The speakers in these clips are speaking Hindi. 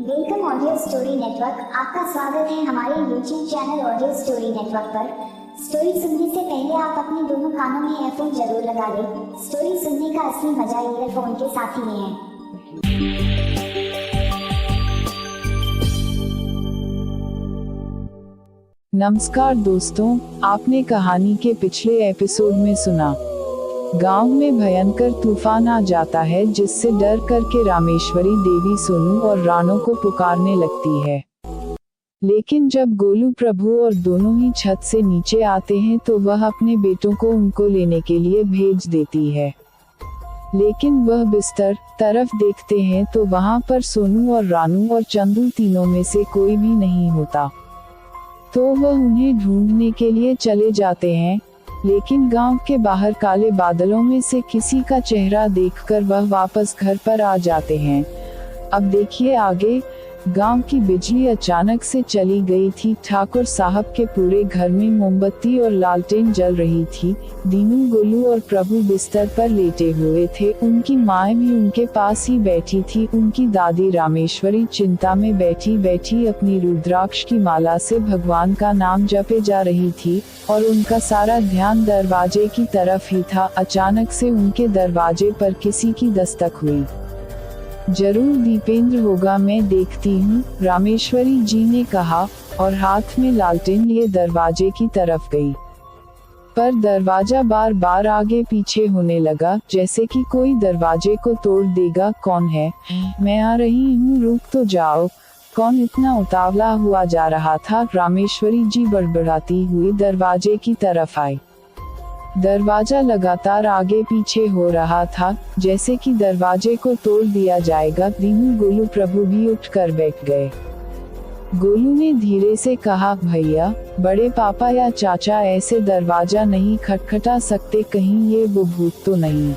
Welcome audio story network. आपका स्वागत है हमारे YouTube channel audio story network पर। स्टोरी सुनने से पहले आप अपने दोनों कानों में ईयरफोन जरूर लगा लें। स्टोरी सुनने का असली मजा ईयरफोन के साथ ही में है। नमस्कार दोस्तों, आपने कहानी के पिछले एपिसोड में सुना। गांव में भयंकर तूफान आ जाता है जिससे डर करके रामेश्वरी देवी सोनू और रानो को पुकारने लगती है। लेकिन जब गोलू प्रभु और दोनों ही छत से नीचे आते हैं तो वह अपने बेटों को उनको लेने के लिए भेज देती है। लेकिन वह बिस्तर तरफ देखते हैं तो वहां पर सोनू और रानू और चंदू तीनों में से कोई भी नहीं होता। तो वह उन्हें ढूंढने के लिए चले जाते हैं, लेकिन गांव के बाहर काले बादलों में से किसी का चेहरा देखकर वह वापस घर पर आ जाते हैं। अब देखिए आगे। गांव की बिजली अचानक से चली गई थी। ठाकुर साहब के पूरे घर में मोमबत्ती और लालटेन जल रही थी। दीनू, गोलू और प्रभु बिस्तर पर लेटे हुए थे। उनकी माँ भी उनके पास ही बैठी थी। उनकी दादी रामेश्वरी चिंता में बैठी बैठी अपनी रुद्राक्ष की माला से भगवान का नाम जपे जा रही थी और उनका सारा ध्यान दरवाजे की तरफ ही था। अचानक से उनके दरवाजे पर किसी की दस्तक हुई। जरूर दीपेंद्र होगा, मैं देखती हूँ, रामेश्वरी जी ने कहा और हाथ में लालटेन लिए दरवाजे की तरफ गई। पर दरवाजा बार बार आगे पीछे होने लगा, जैसे कि कोई दरवाजे को तोड़ देगा। कौन है? मैं आ रही हूँ, रुक तो जाओ। कौन इतना उतावला हुआ जा रहा था? रामेश्वरी जी बड़बड़ाती हुई दरवाजे की तरफ आई। दरवाजा लगातार आगे पीछे हो रहा था, जैसे कि दरवाजे को तोड़ दिया जाएगा। दीनू, गोलू, प्रभु भी उठकर बैठ गए। गोलू ने धीरे से कहा, भैया, बड़े पापा या चाचा ऐसे दरवाजा नहीं खटखटा सकते, कहीं ये वो भूत तो नहीं?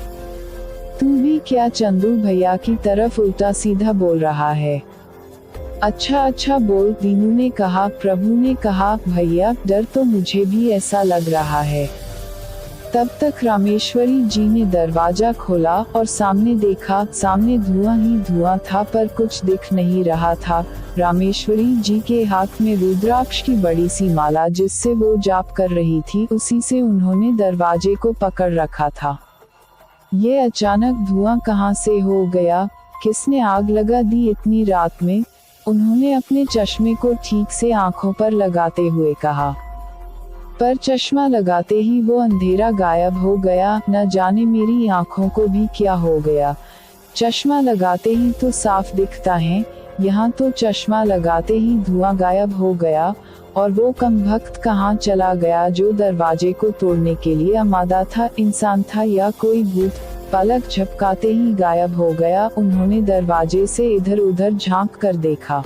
तू भी क्या? चंदू भैया की तरफ उल्टा सीधा बोल रहा है। अच्छा बोल, दीनू ने कहा। प्रभु ने कहा, भैया, डर तो मुझे भी ऐसा लग रहा है। तब तक रामेश्वरी जी ने दरवाजा खोला और सामने देखा। सामने धुआं ही धुआं था, पर कुछ दिख नहीं रहा था। रामेश्वरी जी के हाथ में रुद्राक्ष की बड़ी सी माला जिससे वो जाप कर रही थी, उसी से उन्होंने दरवाजे को पकड़ रखा था। ये अचानक धुआं कहाँ से हो गया? किसने आग लगा दी इतनी रात में? उन्होंने अपने चश्मे को ठीक से आंखों पर लगाते हुए कहा। पर चश्मा लगाते ही वो अंधेरा गायब हो गया। न जाने मेरी आंखों को भी क्या हो गया। चश्मा लगाते ही तो साफ दिखता है, यहाँ तो चश्मा लगाते ही धुआं गायब हो गया। और वो कमबख्त कहाँ चला गया जो दरवाजे को तोड़ने के लिए आमादा था? इंसान था या कोई भूत? पलक झपकाते ही गायब हो गया। उन्होंने दरवाजे से इधर उधर झांक कर देखा।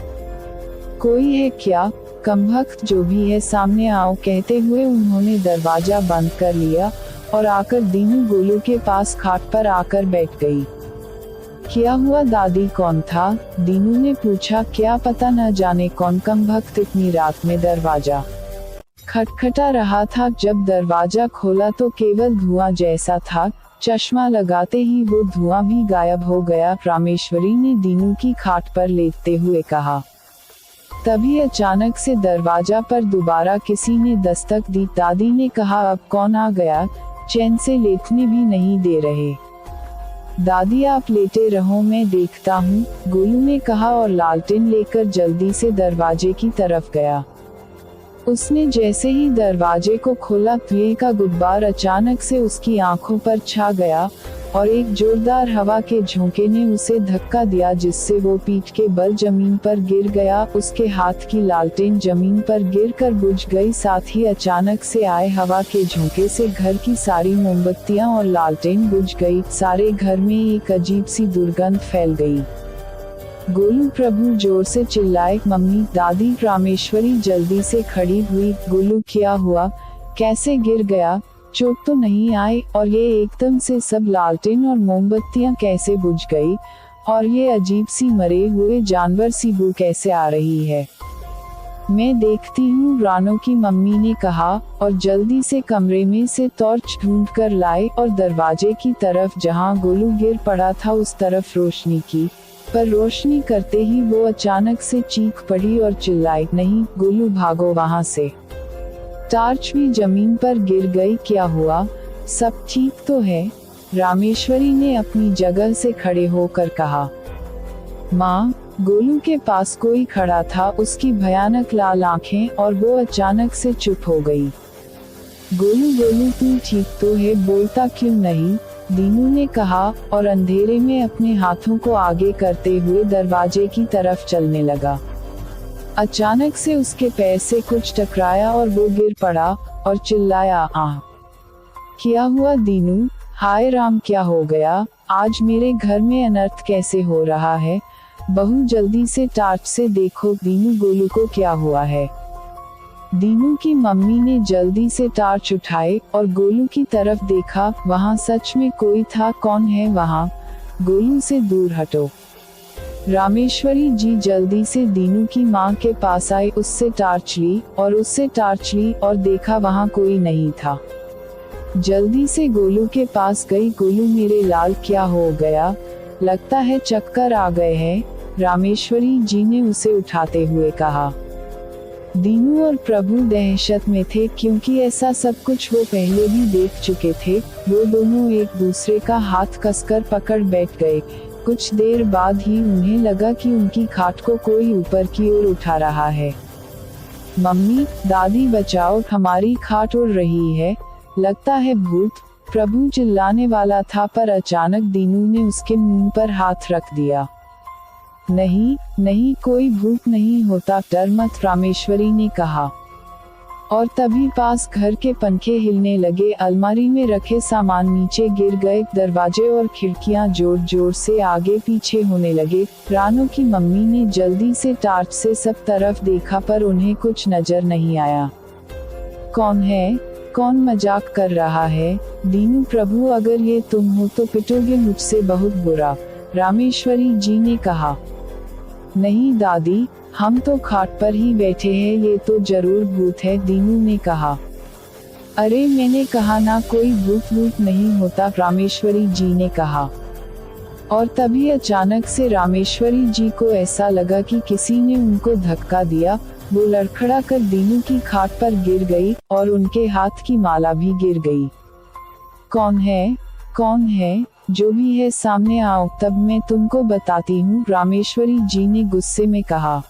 कोई है क्या? कमबख्त जो भी है, सामने आओ, कहते हुए उन्होंने दरवाजा बंद कर लिया और आकर दीनू, गोलू के पास खाट पर आकर बैठ गई। क्या हुआ दादी? कौन था? दीनू ने पूछा। क्या पता, न जाने कौन कमबख्त इतनी रात में दरवाजा खटखटा रहा था। जब दरवाजा खोला तो केवल धुआं जैसा था। चश्मा लगाते ही वो धुआं भी गायब हो गया। रामेश्वरी ने दीनू की खाट पर लेटते हुए कहा। तभी अचानक से दरवाजा पर दोबारा किसी ने दस्तक दी। दादी ने कहा, अब कौन आ गया? चैन से लेटने भी नहीं दे रहे। दादी, आप लेटे रहो, मैं देखता हूँ, गोलू ने कहा और लालटेन लेकर जल्दी से दरवाजे की तरफ गया। उसने जैसे ही दरवाजे को खोला, धुएं का गुब्बार अचानक से उसकी आंखों पर छा गया और एक जोरदार हवा के झोंके ने उसे धक्का दिया, जिससे वो पीठ के बल जमीन पर गिर गया। उसके हाथ की लालटेन जमीन पर गिरकर बुझ गई। साथ ही अचानक से आए हवा के झोंके से घर की सारी मोमबत्तियां और लालटेन बुझ गई। सारे घर में एक अजीब सी दुर्गंध फैल गई। गोलू, प्रभु जोर से चिल्लाए, मम्मी, दादी। रामेश्वरी जल्दी से खड़ी हुई। गोलू, क्या हुआ? कैसे गिर गया? चोट तो नहीं आई? और ये एकदम से सब लालटेन और मोमबत्तियां कैसे बुझ गई? और ये अजीब सी मरे हुए जानवर सी बू कैसे आ रही है? मैं देखती हूँ, रानो की मम्मी ने कहा और जल्दी से कमरे में से टॉर्च ढूंढ कर लाए और दरवाजे की तरफ जहाँ गोलू गिर पड़ा था उस तरफ रोशनी की। पर रोशनी करते ही वो अचानक से चीख पड़ी और चिल्लाई, नहीं गोलू भागो वहाँ से। टार्च भी जमीन पर गिर गई। क्या हुआ, सब ठीक तो है? रामेश्वरी ने अपनी जगह से खड़े होकर कहा। माँ, गोलू के पास कोई खड़ा था, उसकी भयानक लाल आंखें, और वो अचानक से चुप हो गई। गोलू गोलू तू ठीक तो है, बोलता क्यों नहीं? दीनू ने कहा और अंधेरे में अपने हाथों को आगे करते हुए दरवाजे की तरफ चलने लगा। अचानक से उसके पैर से कुछ टकराया और वो गिर पड़ा और चिल्लाया, आह! क्या हुआ दीनू? हाय राम, क्या हो गया? आज मेरे घर में अनर्थ कैसे हो रहा है? बहू जल्दी से टार्च से देखो दीनू, गोलू को क्या हुआ है? दीनू की मम्मी ने जल्दी से टार्च उठाई और गोलू की तरफ देखा। वहाँ सच में कोई था। कौन है वहाँ? गोलू से दूर हटो। रामेश्वरी जी जल्दी से दीनू की माँ के पास आई, उससे टार्च ली और देखा वहाँ कोई नहीं था। जल्दी से गोलू के पास गई। गोलू मेरे लाल, क्या हो गया? लगता है चक्कर आ गए हैं, रामेश्वरी जी ने उसे उठाते हुए कहा। दीनू और प्रभु दहशत में थे, क्योंकि ऐसा सब कुछ वो पहले भी देख चुके थे। वो दोनों एक दूसरे का हाथ कसकर पकड़ बैठ गए। कुछ देर बाद ही उन्हें लगा कि उनकी खाट को कोई ऊपर की ओर उठा रहा है। मम्मी, दादी बचाओ, हमारी खाट उड़ रही है, लगता है भूत। प्रभु चिल्लाने वाला था, पर अचानक दीनू ने उसके मुंह पर हाथ रख दिया। नहीं नहीं, कोई भूत नहीं होता, डर मत, रामेश्वरी ने कहा। और तभी पास घर के पंखे हिलने लगे। अलमारी में रखे सामान नीचे गिर गए। दरवाजे और खिड़कियां जोर जोर से आगे पीछे होने लगे। रानू की मम्मी ने जल्दी से टार्च से सब तरफ देखा, पर उन्हें कुछ नजर नहीं आया। कौन है? कौन मजाक कर रहा है? दीनू, प्रभु अगर ये तुम हो तो पिटोगे मुझसे बहुत बुरा, रामेश्वरी जी ने कहा। नहीं दादी, हम तो खाट पर ही बैठे हैं, ये तो जरूर भूत है, दीनू ने कहा। अरे मैंने कहा ना, कोई भूत नहीं होता, रामेश्वरी जी ने कहा। और तभी अचानक से रामेश्वरी जी को ऐसा लगा कि किसी ने उनको धक्का दिया। वो लड़खड़ा कर दीनू की खाट पर गिर गई और उनके हाथ की माला भी गिर गई। कौन है? कौन है? जो भी है सामने आओ, तब मैं तुमको बताती हूँ, रामेश्वरी जी ने गुस्से में कहा।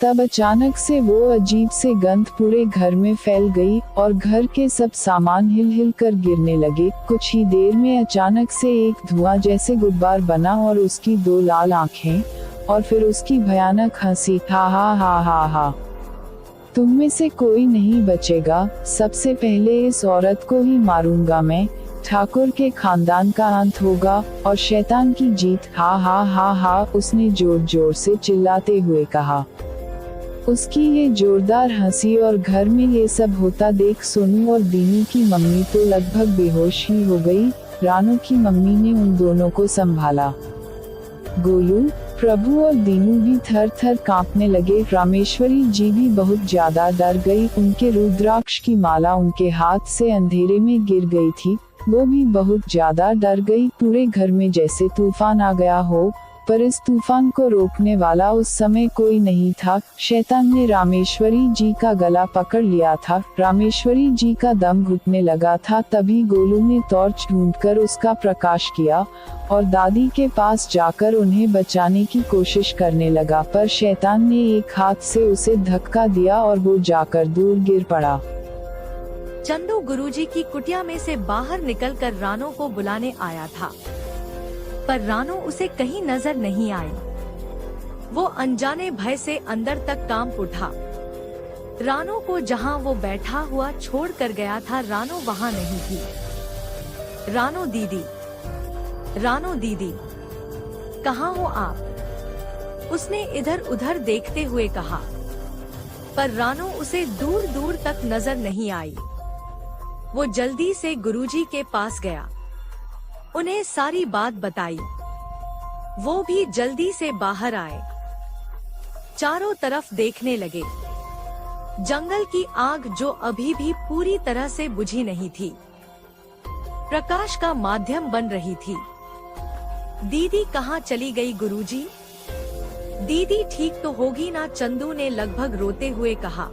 तब अचानक से वो अजीब से गंध पूरे घर में फैल गई और घर के सब सामान हिल हिल कर गिरने लगे। कुछ ही देर में अचानक से एक धुआं जैसे गुब्बार बना और उसकी 2 लाल आंखें, और फिर उसकी भयानक हंसी, हा हा हा हा हा। तुम में से कोई नहीं बचेगा, सबसे पहले इस औरत को ही मारूंगा मैं, ठाकुर के खानदान का अंत होगा और शैतान की जीत, हा हा हा हा, उसने जोर जोर से चिल्लाते हुए कहा। उसकी ये जोरदार हंसी और घर में ये सब होता देख सोनू और दीनू की मम्मी तो लगभग बेहोश ही हो गई। रानू की मम्मी ने उन दोनों को संभाला। गोलू, प्रभु और दीनू भी थर थर कांपने लगे। रामेश्वरी जी भी बहुत ज्यादा डर गई। उनके रुद्राक्ष की माला उनके हाथ से अंधेरे में गिर गई थी। वो भी बहुत ज्यादा डर गई। पूरे घर में जैसे तूफान आ गया हो, पर इस तूफान को रोकने वाला उस समय कोई नहीं था। शैतान ने रामेश्वरी जी का गला पकड़ लिया था। रामेश्वरी जी का दम घुटने लगा था। तभी गोलू ने टॉर्च ढूंढकर उसका प्रकाश किया और दादी के पास जाकर उन्हें बचाने की कोशिश करने लगा, पर शैतान ने एक हाथ से उसे धक्का दिया और वो जाकर दूर गिर पड़ा। चंदू गुरुजी की कुटिया में से बाहर निकलकर रानो को बुलाने आया था, पर रानो उसे कहीं नजर नहीं आई। वो अनजाने भय से अंदर तक कांप उठा। रानो को जहां वो बैठा हुआ छोड़ कर गया था, रानो वहां नहीं थी। रानो दीदी, रानो दीदी, कहाँ हो आप? उसने इधर उधर देखते हुए कहा, पर रानो उसे दूर दूर तक नजर नहीं आई। वो जल्दी से गुरुजी के पास गया, उन्हें सारी बात बताई। वो भी जल्दी से बाहर आए, चारों तरफ देखने लगे। जंगल की आग जो अभी भी पूरी तरह से बुझी नहीं थी, प्रकाश का माध्यम बन रही थी। दीदी कहाँ चली गई गुरुजी? दीदी ठीक तो होगी ना? चंदू ने लगभग रोते हुए कहा।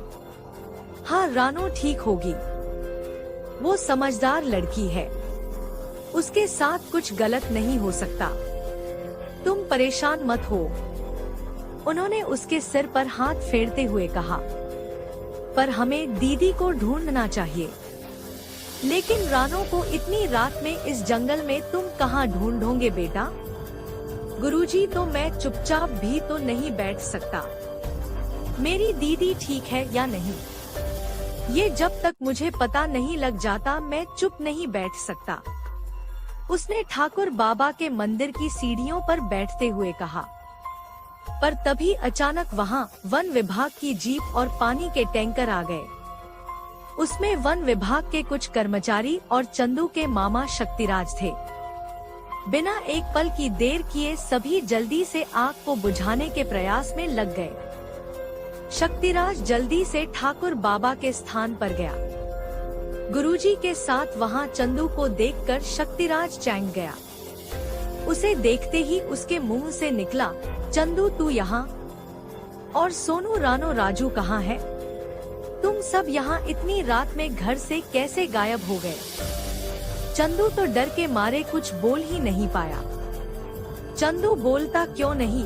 हाँ रानो ठीक होगी, वो समझदार लड़की है, उसके साथ कुछ गलत नहीं हो सकता, तुम परेशान मत हो। उन्होंने उसके सिर पर हाथ फेरते हुए कहा। पर हमें दीदी को ढूंढना चाहिए। लेकिन रानो को इतनी रात में इस जंगल में तुम कहाँ ढूंढोगे बेटा? गुरुजी तो मैं चुपचाप भी तो नहीं बैठ सकता, मेरी दीदी ठीक है या नहीं, ये जब तक मुझे पता नहीं लग जाता मैं चुप नहीं बैठ सकता, उसने ठाकुर बाबा के मंदिर की सीढ़ियों पर बैठते हुए कहा। पर तभी अचानक वहाँ वन विभाग की जीप और पानी के टैंकर आ गए। उसमें वन विभाग के कुछ कर्मचारी और चंदू के मामा शक्तिराज थे। बिना एक पल की देर किए सभी जल्दी से आग को बुझाने के प्रयास में लग गए। शक्तिराज जल्दी से ठाकुर बाबा के स्थान पर गया। गुरुजी के साथ वहाँ चंदू को देखकर शक्तिराज चैंक गया। उसे देखते ही उसके मुंह से निकला, चंदू तू यहाँ? और सोनू रानो राजू कहाँ है? तुम सब यहाँ इतनी रात में घर से कैसे गायब हो गए? चंदू तो डर के मारे कुछ बोल ही नहीं पाया। चंदू बोलता क्यों नहीं?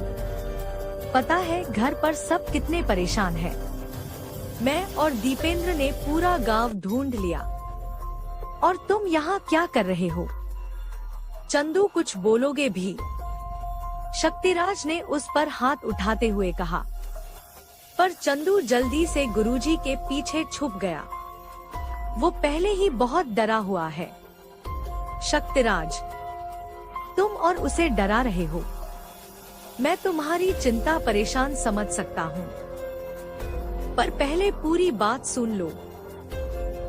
पता है घर पर सब कितने परेशान हैं। मैं और दीपेंद्र ने पूरा गांव ढूंढ लिया, और तुम यहाँ क्या कर रहे हो? चंदू कुछ बोलोगे भी? शक्तिराज ने उस पर हाथ उठाते हुए कहा। पर चंदू जल्दी से गुरुजी के पीछे छुप गया। वो पहले ही बहुत डरा हुआ है। शक्तिराज, तुम और उसे डरा रहे हो। मैं तुम्हारी चिंता परेशान समझ सकता हूँ, पर पहले पूरी बात सुन लो,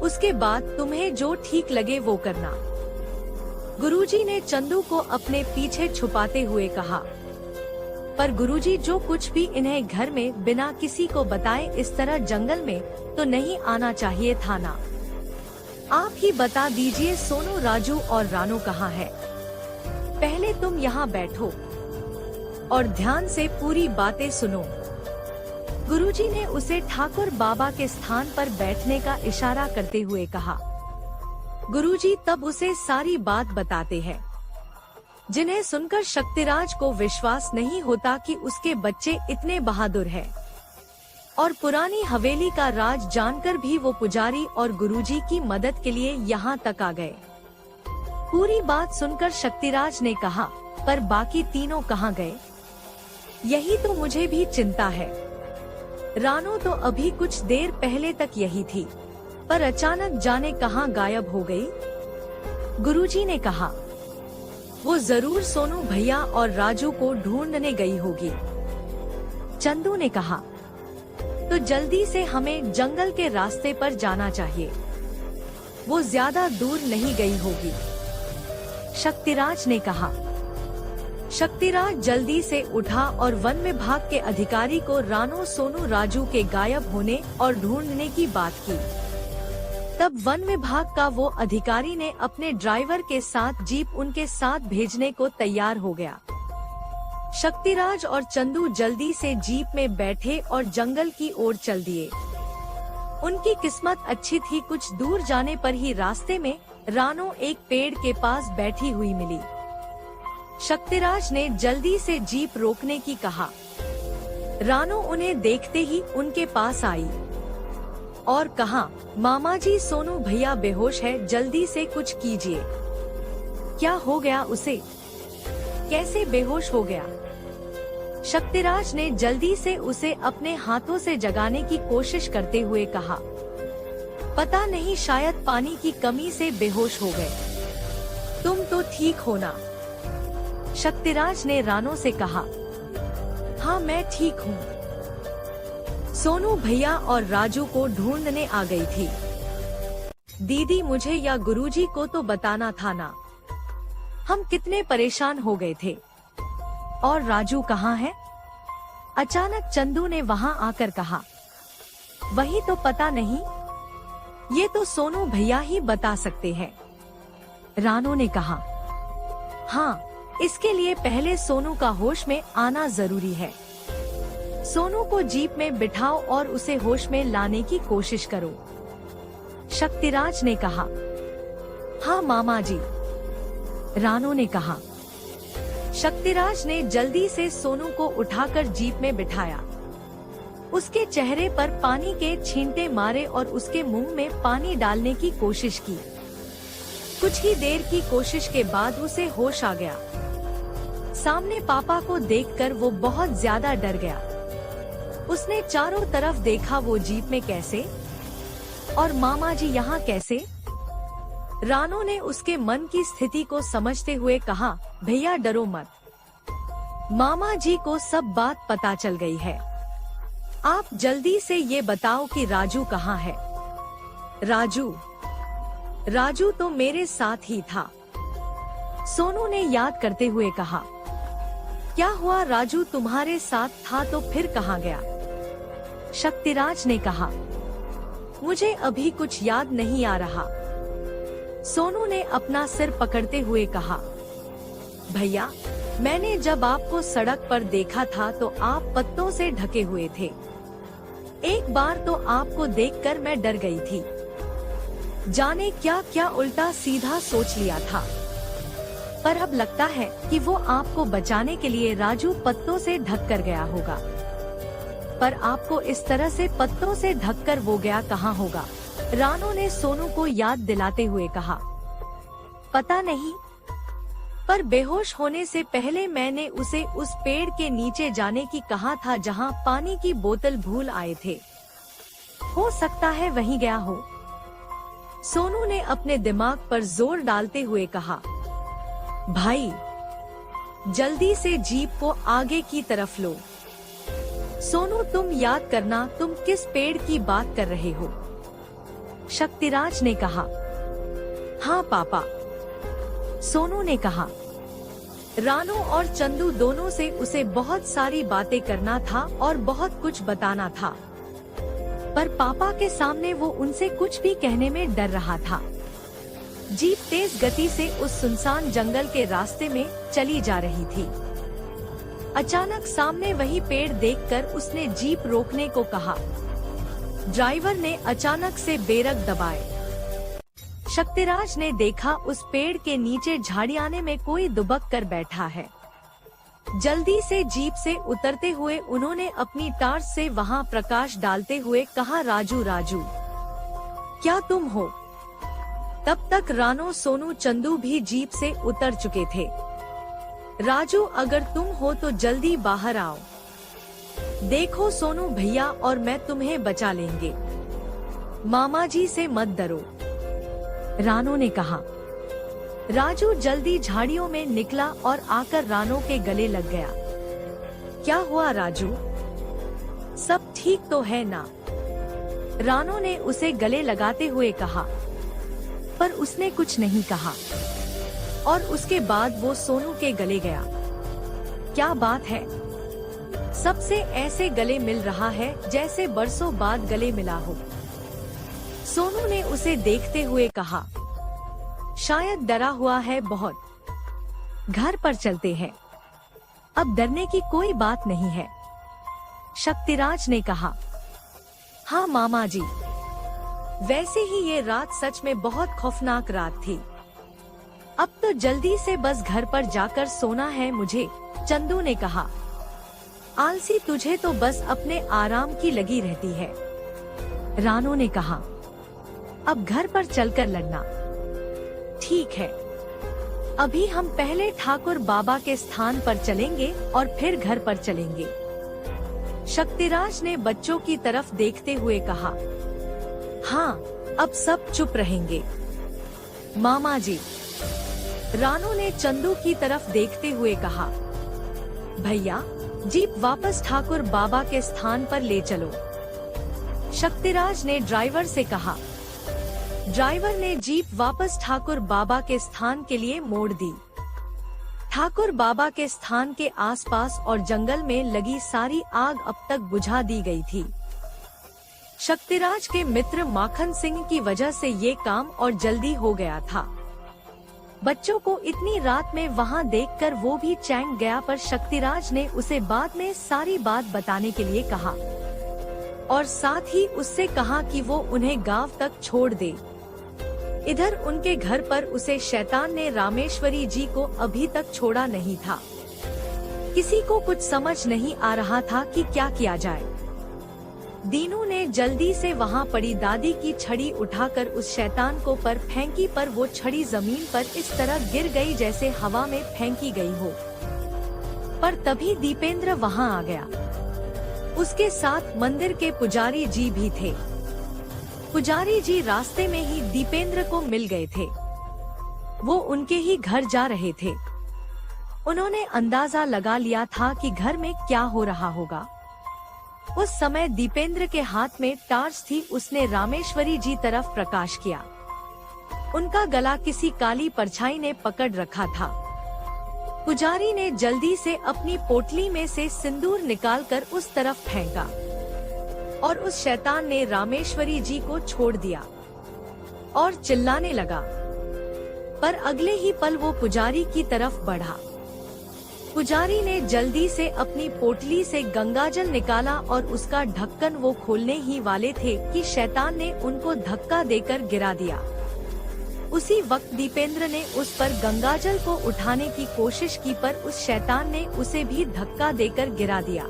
उसके बाद तुम्हें जो ठीक लगे वो करना। गुरुजी ने चंदू को अपने पीछे छुपाते हुए कहा। पर गुरुजी जो कुछ भी इन्हें घर में बिना किसी को बताए इस तरह जंगल में तो नहीं आना चाहिए था ना। आप ही बता दीजिए सोनू राजू और रानो कहाँ है? पहले तुम यहाँ बैठो और ध्यान से पूरी बातें सुनो। गुरुजी ने उसे ठाकुर बाबा के स्थान पर बैठने का इशारा करते हुए कहा। गुरुजी तब उसे सारी बात बताते हैं, जिन्हें सुनकर शक्तिराज को विश्वास नहीं होता कि उसके बच्चे इतने बहादुर हैं। और पुरानी हवेली का राज जानकर भी वो पुजारी और गुरुजी की मदद के लिए यहाँ तक आ गए। पूरी बात सुनकर शक्तिराज ने कहा, पर बाकी तीनों कहाँ गए? यही तो मुझे भी चिंता है। रानो तो अभी कुछ देर पहले तक यही थी, पर अचानक जाने कहाँ गायब हो गई। गुरुजी ने कहा, वो जरूर सोनू भैया और राजू को ढूंढने गई होगी। चंदू ने कहा, तो जल्दी से हमें जंगल के रास्ते पर जाना चाहिए, वो ज्यादा दूर नहीं गई होगी। शक्तिराज ने कहा। शक्तिराज जल्दी से उठा और वन विभाग के अधिकारी को रानो सोनू राजू के गायब होने और ढूंढने की बात की। तब वन विभाग का वो अधिकारी ने अपने ड्राइवर के साथ जीप उनके साथ भेजने को तैयार हो गया। शक्तिराज और चंदू जल्दी से जीप में बैठे और जंगल की ओर चल दिए। उनकी किस्मत अच्छी थी, कुछ दूर जाने पर ही रास्ते में रानो एक पेड़ के पास बैठी हुई मिली। शक्तिराज ने जल्दी से जीप रोकने की कहा। रानो उन्हें देखते ही उनके पास आई और कहा, मामा जी सोनू भैया बेहोश है, जल्दी से कुछ कीजिए। क्या हो गया उसे? कैसे बेहोश हो गया? शक्तिराज ने जल्दी से उसे अपने हाथों से जगाने की कोशिश करते हुए कहा। पता नहीं, शायद पानी की कमी से बेहोश हो गए। तुम तो ठीक हो ना? शक्तिराज ने रानो से कहा। हाँ मैं ठीक हूँ। सोनू भैया और राजू को ढूंढने आ गई थी। दीदी मुझे या गुरुजी को तो बताना था ना, हम कितने परेशान हो गए थे। और राजू कहाँ है? अचानक चंदू ने वहाँ आकर कहा। वही तो पता नहीं, ये तो सोनू भैया ही बता सकते हैं। रानो ने कहा। हाँ इसके लिए पहले सोनू का होश में आना जरूरी है। सोनू को जीप में बिठाओ और उसे होश में लाने की कोशिश करो, शक्तिराज ने कहा। हाँ मामा जी, रानो ने कहा। शक्तिराज ने जल्दी से सोनू को उठाकर जीप में बिठाया। उसके चेहरे पर पानी के छींटे मारे और उसके मुंह में पानी डालने की कोशिश की। कुछ ही देर की कोशिश के बाद उसे होश आ गया। सामने पापा को देखकर वो बहुत ज्यादा डर गया। उसने चारों तरफ देखा, वो जीप में कैसे और मामा जी यहाँ कैसे? रानो ने उसके मन की स्थिति को समझते हुए कहा, भैया डरो मत, मामा जी को सब बात पता चल गई है। आप जल्दी से ये बताओ कि राजू कहाँ है? राजू तो मेरे साथ ही था, सोनू ने याद करते हुए कहा। क्या हुआ, राजू तुम्हारे साथ था तो फिर कहाँ गया? शक्तिराज ने कहा। मुझे अभी कुछ याद नहीं आ रहा, सोनू ने अपना सिर पकड़ते हुए कहा। भैया, मैंने जब आपको सड़क पर देखा था तो आप पत्तों से ढके हुए थे। एक बार तो आपको देखकर मैं डर गई थी, जाने क्या क्या उल्टा सीधा सोच लिया था। पर अब लगता है कि वो आपको बचाने के लिए राजू पत्तों से ढक कर गया होगा। पर आपको इस तरह से पत्तों से ढककर वो गया कहाँ होगा? रानो ने सोनू को याद दिलाते हुए कहा। पता नहीं, पर बेहोश होने से पहले मैंने उसे उस पेड़ के नीचे जाने की कहा था जहाँ पानी की बोतल भूल आए थे। हो सकता है वहीं गया हो, सोनू ने अपने दिमाग पर जोर डालते हुए कहा। भाई, जल्दी से जीप को आगे की तरफ लो। सोनू, तुम याद करना तुम किस पेड़ की बात कर रहे हो? शक्तिराज ने कहा। हाँ पापा, सोनू ने कहा। रानो और चंदू दोनों से उसे बहुत सारी बातें करना था और बहुत कुछ बताना था, पर पापा के सामने वो उनसे कुछ भी कहने में डर रहा था। जीप तेज गति से उस सुनसान जंगल के रास्ते में चली जा रही थी। अचानक सामने वही पेड़ देखकर उसने जीप रोकने को कहा। ड्राइवर ने अचानक से ब्रेक दबाए। शक्तिराज ने देखा उस पेड़ के नीचे झाड़ियाने में कोई दुबक कर बैठा है। जल्दी से जीप से उतरते हुए उन्होंने अपनी टार्च से वहां प्रकाश डालते हुए कहा, राजू, क्या तुम हो? तब तक रानो, सोनू, चंदू भी जीप से उतर चुके थे। राजू, अगर तुम हो तो जल्दी बाहर आओ। देखो सोनू भैया और मैं तुम्हें बचा लेंगे, मामा जी से मत डरो, रानो ने कहा। राजू जल्दी झाड़ियों में निकला और आकर रानो के गले लग गया। क्या हुआ राजू, सब ठीक तो है ना? रानो ने उसे गले लगाते हुए कहा, पर उसने कुछ नहीं कहा और उसके बाद वो सोनू के गले गया। क्या बात है, सबसे ऐसे गले मिल रहा है जैसे बरसों बाद गले मिला हो, सोनू ने उसे देखते हुए कहा। शायद डरा हुआ है बहुत, घर पर चलते हैं, अब डरने की कोई बात नहीं है, शक्तिराज ने कहा। हाँ मामा जी, वैसे ही ये रात सच में बहुत खौफनाक रात थी। अब तो जल्दी से बस घर पर जाकर सोना है मुझे, चंदू ने कहा। आलसी, तुझे तो बस अपने आराम की लगी रहती है, रानो ने कहा। अब घर पर चलकर लड़ना। ठीक है, अभी हम पहले ठाकुर बाबा के स्थान पर चलेंगे और फिर घर पर चलेंगे, शक्तिराज ने बच्चों की तरफ देखते हुए कहा। हाँ, अब सब चुप रहेंगे, मामा जी, रानो ने चंदू की तरफ देखते हुए कहा। भैया, जीप वापस ठाकुर बाबा के स्थान पर ले चलो, शक्तिराज ने ड्राइवर से कहा। ड्राइवर ने जीप वापस ठाकुर बाबा के स्थान के लिए मोड़ दी। ठाकुर बाबा के स्थान के आसपास और जंगल में लगी सारी आग अब तक बुझा दी गई थी। शक्तिराज के मित्र माखन सिंह की वजह से ये काम और जल्दी हो गया था। बच्चों को इतनी रात में वहाँ देखकर वो भी चैंक गया, पर शक्तिराज ने उसे बाद में सारी बात बताने के लिए कहा और साथ ही उससे कहा कि वो उन्हें गांव तक छोड़ दे। इधर उनके घर पर उसे शैतान ने रामेश्वरी जी को अभी तक छोड़ा नहीं था। किसी को कुछ समझ नहीं आ रहा था कि क्या किया जाए। दीनू ने जल्दी से वहाँ पड़ी दादी की छड़ी उठाकर उस शैतान को पर फेंकी, पर वो छड़ी जमीन पर इस तरह गिर गई जैसे हवा में फेंकी गई हो। पर तभी दीपेंद्र वहाँ आ गया। उसके साथ मंदिर के पुजारी जी भी थे। पुजारी जी रास्ते में ही दीपेंद्र को मिल गए थे। वो उनके ही घर जा रहे थे। उन्होंने अंदाजा लगा लिया था कि घर में क्या हो रहा होगा। उस समय दीपेंद्र के हाथ में टार्च थी। उसने रामेश्वरी जी तरफ प्रकाश किया। उनका गला किसी काली परछाई ने पकड़ रखा था। पुजारी ने जल्दी से अपनी पोटली में से सिंदूर निकालकर उस तरफ फेंका और उस शैतान ने रामेश्वरी जी को छोड़ दिया और चिल्लाने लगा। पर अगले ही पल वो पुजारी की तरफ बढ़ा। पुजारी ने जल्दी से अपनी पोटली से गंगाजल निकाला और उसका ढक्कन वो खोलने ही वाले थे कि शैतान ने उनको धक्का देकर गिरा दिया। उसी वक्त दीपेंद्र ने उस पर गंगाजल को उठाने की कोशिश की, पर उस शैतान ने उसे भी धक्का देकर गिरा दिया।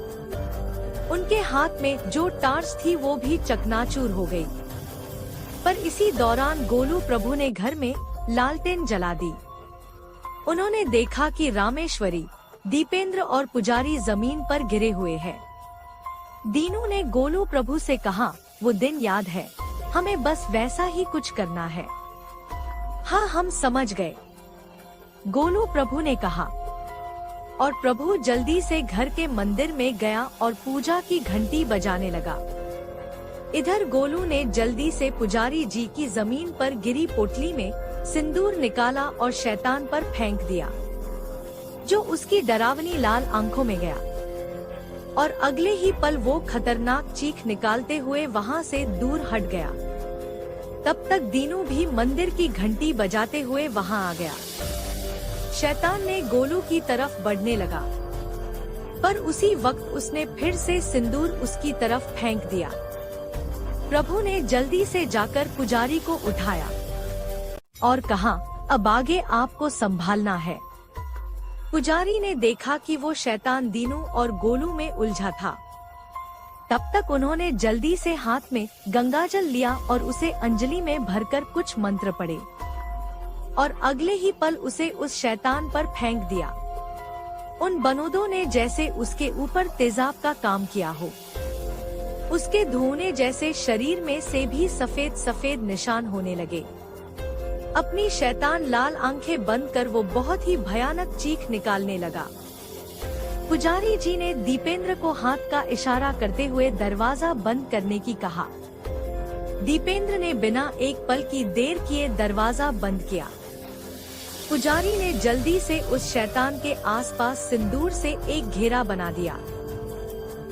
उनके हाथ में जो टार्च थी वो भी चकनाचूर हो गई। पर इसी दौरान गोलू प्रभु ने घर में लालटेन जला दी। उन्होंने देखा कि रामेश्वरी, दीपेंद्र और पुजारी जमीन पर गिरे हुए हैं। दीनू ने गोलू प्रभु से कहा, वो दिन याद है, हमें बस वैसा ही कुछ करना है। हाँ, हम समझ गए, गोलू प्रभु ने कहा। और प्रभु जल्दी से घर के मंदिर में गया और पूजा की घंटी बजाने लगा। इधर गोलू ने जल्दी से पुजारी जी की जमीन पर गिरी पोटली में सिंदूर निकाला और शैतान पर फेंक दिया, जो उसकी डरावनी लाल आंखों में गया। और अगले ही पल वो खतरनाक चीख निकालते हुए वहाँ से दूर हट गया। तब तक दीनू भी मंदिर की घंटी बजाते हुए वहाँ आ गया। शैतान ने गोलू की तरफ बढ़ने लगा, पर उसी वक्त उसने फिर से सिंदूर उसकी तरफ फेंक दिया। प्रभु ने जल्दी से जाकर पुजारी को उठाया और कहा, अब आगे आपको संभालना है। पुजारी ने देखा कि वो शैतान दीनू और गोलू में उलझा था। तब तक उन्होंने जल्दी से हाथ में गंगाजल लिया और उसे अंजलि में भरकर कुछ मंत्र पढ़े और अगले ही पल उसे उस शैतान पर फेंक दिया। उन बनूदों ने जैसे उसके ऊपर तेजाब का काम किया हो। उसके धोने जैसे शरीर में से भी सफेद सफेद निशान होने लगे। अपनी शैतान लाल आंखें बंद कर वो बहुत ही भयानक चीख निकालने लगा। पुजारी जी ने दीपेंद्र को हाथ का इशारा करते हुए दरवाजा बंद करने की कहा। दीपेंद्र ने बिना एक पल की देर किए दरवाजा बंद किया। पुजारी ने जल्दी से उस शैतान के आसपास सिंदूर से एक घेरा बना दिया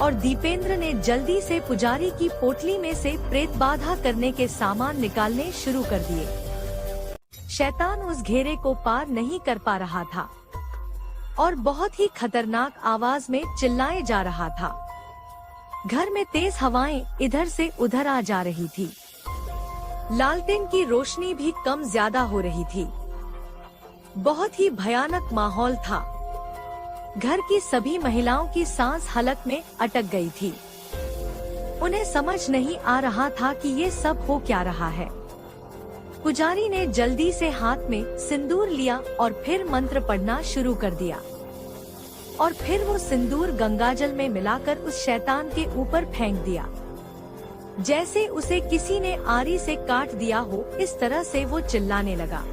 और दीपेंद्र ने जल्दी से पुजारी की पोटली में से प्रेत बाधा करने के सामान निकालने शुरू कर दिए। शैतान उस घेरे को पार नहीं कर पा रहा था और बहुत ही खतरनाक आवाज में चिल्लाए जा रहा था। घर में तेज हवाएं इधर से उधर आ जा रही थी। लालटेन की रोशनी भी कम ज्यादा हो रही थी। बहुत ही भयानक माहौल था। घर की सभी महिलाओं की सांस हलक में अटक गई थी। उन्हें समझ नहीं आ रहा था कि ये सब हो क्या रहा है। पुजारी ने जल्दी से हाथ में सिंदूर लिया और फिर मंत्र पढ़ना शुरू कर दिया और फिर वो सिंदूर गंगाजल में मिलाकर उस शैतान के ऊपर फेंक दिया, जैसे उसे किसी ने आरी से काट दिया हो। इस तरह से वो चिल्लाने लगा।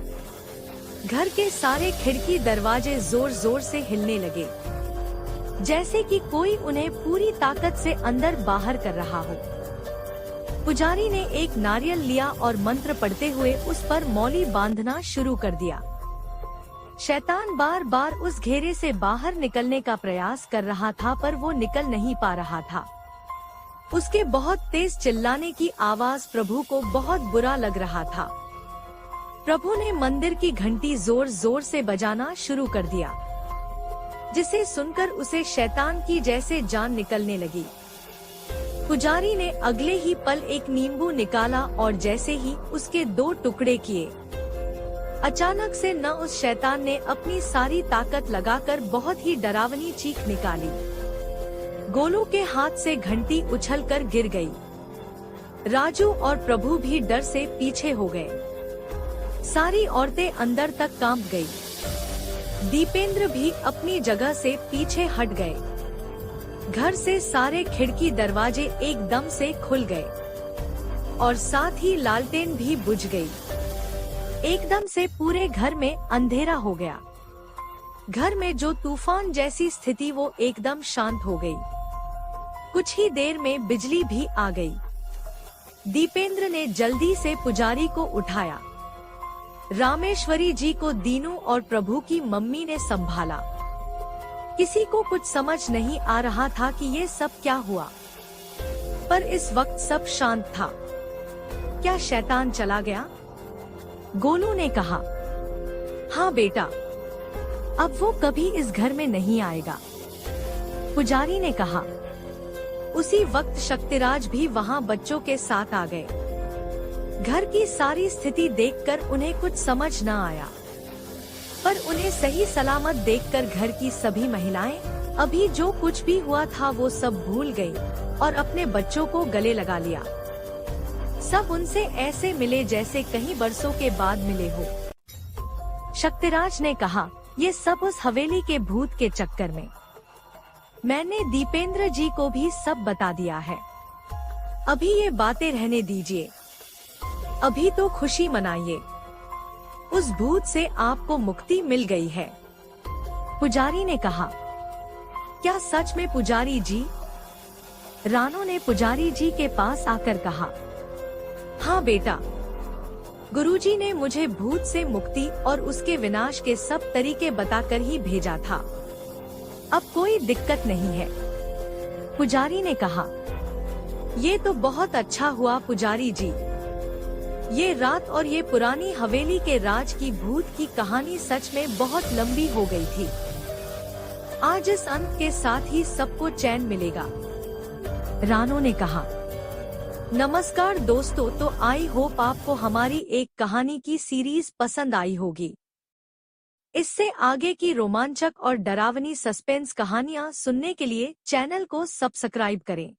घर के सारे खिड़की दरवाजे जोर जोर से हिलने लगे, जैसे कि कोई उन्हें पूरी ताकत से अंदर बाहर कर रहा हो। पुजारी ने एक नारियल लिया और मंत्र पढ़ते हुए उस पर मौली बांधना शुरू कर दिया। शैतान बार बार उस घेरे से बाहर निकलने का प्रयास कर रहा था, पर वो निकल नहीं पा रहा था। उसके बहुत तेज चिल्लाने की आवाज प्रभु को बहुत बुरा लग रहा था। प्रभु ने मंदिर की घंटी जोर जोर से बजाना शुरू कर दिया, जिसे सुनकर उसे शैतान की जैसे जान निकलने लगी। पुजारी ने अगले ही पल एक नींबू निकाला और जैसे ही उसके 2 टुकड़े किए, अचानक से न उस शैतान ने अपनी सारी ताकत लगाकर बहुत ही डरावनी चीख निकाली। गोलू के हाथ से घंटी उछलकर गिर गई। राजू और प्रभु भी डर से पीछे हो गए। सारी औरतें अंदर तक कांप गई। दीपेंद्र भी अपनी जगह से पीछे हट गए। घर से सारे खिड़की दरवाजे एकदम से खुल गए और साथ ही लालटेन भी बुझ गई। एकदम से पूरे घर में अंधेरा हो गया। घर में जो तूफान जैसी स्थिति वो एकदम शांत हो गई। कुछ ही देर में बिजली भी आ गई। दीपेंद्र ने जल्दी से पुजारी को उठाया। रामेश्वरी जी को दीनू और प्रभु की मम्मी ने संभाला। किसी को कुछ समझ नहीं आ रहा था कि ये सब क्या हुआ, पर इस वक्त सब शांत था। क्या शैतान चला गया? गोलू ने कहा, हाँ बेटा, अब वो कभी इस घर में नहीं आएगा। पुजारी ने कहा। उसी वक्त शक्तिराज भी वहाँ बच्चों के साथ आ गए। घर की सारी स्थिति देखकर उन्हें कुछ समझ न आया, पर उन्हें सही सलामत देखकर घर की सभी महिलाएं अभी जो कुछ भी हुआ था वो सब भूल गई और अपने बच्चों को गले लगा लिया। सब उनसे ऐसे मिले जैसे कई बरसों के बाद मिले हो। शक्तिराज ने कहा, ये सब उस हवेली के भूत के चक्कर में। मैंने दीपेंद्र जी को भी सब बता दिया है। अभी ये बातें रहने दीजिए, अभी तो खुशी मनाइए। उस भूत से आपको मुक्ति मिल गई है। पुजारी ने कहा। क्या सच में पुजारी जी? रानो ने पुजारी जी के पास आकर कहा, हाँ बेटा, गुरुजी ने मुझे भूत से मुक्ति और उसके विनाश के सब तरीके बताकर ही भेजा था। अब कोई दिक्कत नहीं है। पुजारी ने कहा, ये तो बहुत अच्छा हुआ पुजारी जी। ये रात और ये पुरानी हवेली के राज की भूत की कहानी सच में बहुत लंबी हो गई थी। आज इस अंत के साथ ही सबको चैन मिलेगा। रानो ने कहा। नमस्कार दोस्तों, तो आई होप आपको हमारी एक कहानी की सीरीज पसंद आई होगी। इससे आगे की रोमांचक और डरावनी सस्पेंस कहानियां सुनने के लिए चैनल को सब्सक्राइब करें।